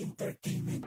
Entertainment.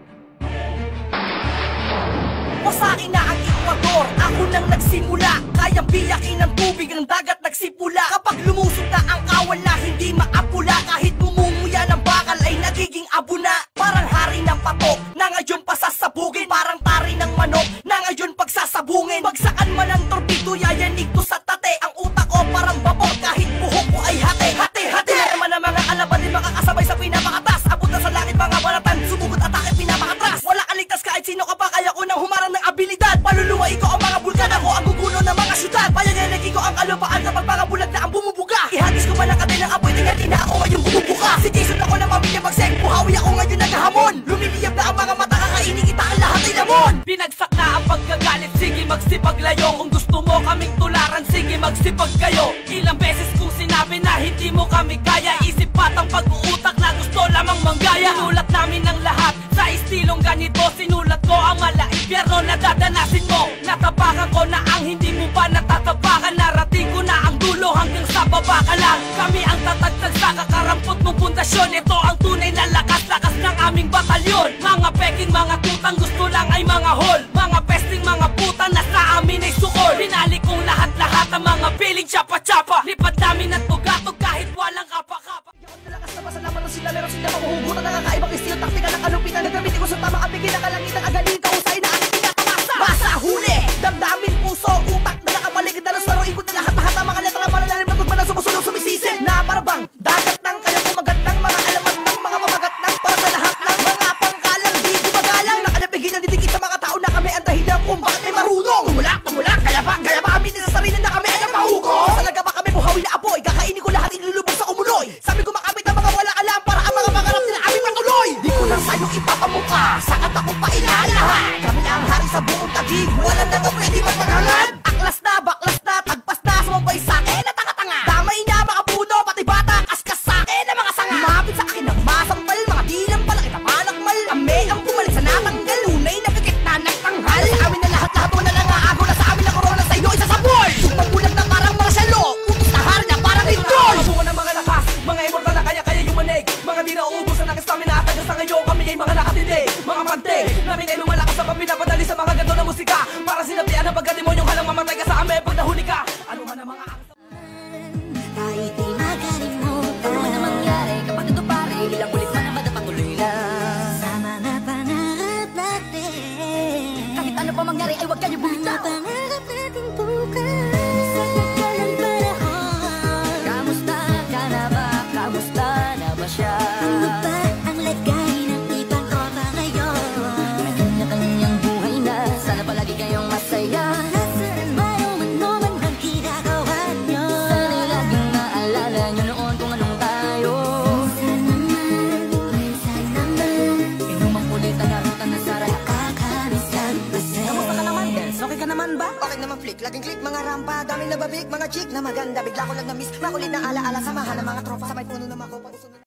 Wasakin na ang Ecuador, ako nang nagsimula. Kayang biyakin ng tubig ang dagat nagsipula. Kapag lumusot na ang kawala, hindi maapula. Kahit mumumuya ng bakal ay nagiging abuna. Parang hari ng patok na ngayon pasasabugin. Parang tari ng manok na ngayon pagsasabungin. Bagsakan man ang torpedo, yayanig to sa tate. Ang utak ko parang babor, kahit buhok ko ay hati. Hati naman ang mga kalaban din makakasabay sa pinapakatas. Abot na sa langit mga balatan, sumugod atake pinapakatras. Wala kaligtas kahit sino ka pa, kaya ko nang humarang ng abilidad. Paluluwai ko ang mga bulkan, ako ang gugulo ng mga syudad. Payayanagi ko ang kalupaan kapag mga bulag na ang bumubuga. Ihagis ko pa ng katinang apoy, tingnan na ako ngayon bumubuka. Si Jason ako na pamilya magsek, buhawi ako ngayon naghahamon. Lumiliyab na ang mga mata, kakainin kita ang lahat ay lamon. Binagsak na ang pagkagalit, sige magsipaglayo. Kung gusto mo kaming tularan, sige magsipag kayo. Ilang beses kong sinabi na hindi mo kami kaya. Isip patang pag-uutak na gusto lamang manggaya. Sinulat namin ang lahat sa estilong ganito. Sinulat ko ang mala impyerno na dadanasin mo. Natapakan ko na ang hindi mo pa natatapakan. Narating ko na ang dulo hanggang sa baba ka lang. Kami ang tatagtag sa kakarampot mong pundasyon. Ito ang tunay na lakas-lakas ng aming batalyon. Mga peking, mga tutang, gusto lang ay mga hol. Mga pesting, mga puta na sa amin ay sukol. Pinali kong lahat-lahat ang mga piling tsapa-tsapa. Lipad namin ang tugatog kahit walang kapa-kapa. Malakas na pasalamat na sila, meron sila mahuhugutan. Nakakaibang estilo, taktika ng kalupitan. Nagamitin ko sa tamang abigin na kalangitan. Agaling kausay na aking pinakamasa. Basa, huli, damdamin, puso, utak na nakapaligid. Dalos laruin ko na lahat ang mga letra. Malalalim na tugma na sumusunod sumisisip. Na parabang dagat ng kayang kumagat ng mga alamat ng mga mamagat ng para sa lahat ng mga pangkalang di gumagalang. Nakalapigin ang didikit sa mga tao na kami ang dahilan kung bakit ay marunong. Tumulak, kaya ba amin sa sarili na kami ay ang mahugo. Talaga ba kami buhawi na apoy, kakainin ko lahat inilulubog sa kumuloy. Sabi ko makapit ang mga wala alam para ang mga pangarap nila aming matuloy. Di ko lang sa'yo ipapamuka, sakat ako pa ilalahan. Kami ang hari sa buong tagig, walang na pwede magpanghalad. Aklas na, baklas na, tagpas na, sumabay sa'kin na tanga-tanga. Damay na mga puno, pati bata, kaskas sa'kin na mga sanga. Lumapit sa akin ng masampal, mga dilang palang itapanakmal. Kami ang bumalik sa natanggal, unay na pikit na nagtanghal. Sa amin na lahat mo na lang aago na sa amin na korona sa'yo isa sa boy. Sumabulag na parang mga salo, utos na hari na parang lindol. Mabungan ng mga lakas, mga immortal na kaya yung manig. Mga di na uubos na nag-stamina at hanggang sa ngayon kami ay mga nakatindi. Mga pante, namin ay lumalakas sa pagpinapadali sa mga ganto na musika. Para sinabihan ang pagkademonyong halang mamatay ka sa amin pag nahuli ka. Ano man ang mga kahit di makalimutan, ano man ang mangyari kapag ito pare, ilang ulit man ang madapatuloy lang sa mga pangarap natin. Kahit ano pa mangyari ay huwag kayo bumitaw. Pangarap natin bukas sa kakalang panahon. Kamusta ka na ba? Kamusta na ba siya? Ano ba ang lagay ng ibang tropa ngayon? May kanya-kanyang buhay na, sana palagi kayong masaya. Nasaan man ang ginagawa nyo, sana'y laging naalala nyo noon kung anong tayo. Minsan naman inumang ulit ang narutan na sa nakakamiss lang kasi. Kamusta ka naman, Des? Okay ka naman ba? Okay naman, flick. Laging click, mga rampa, daming nababig, mga chick na maganda. Bigla ko lang na-miss, makulit na alaala, samahan ng mga tropa. Sabay puno ng mga kopa.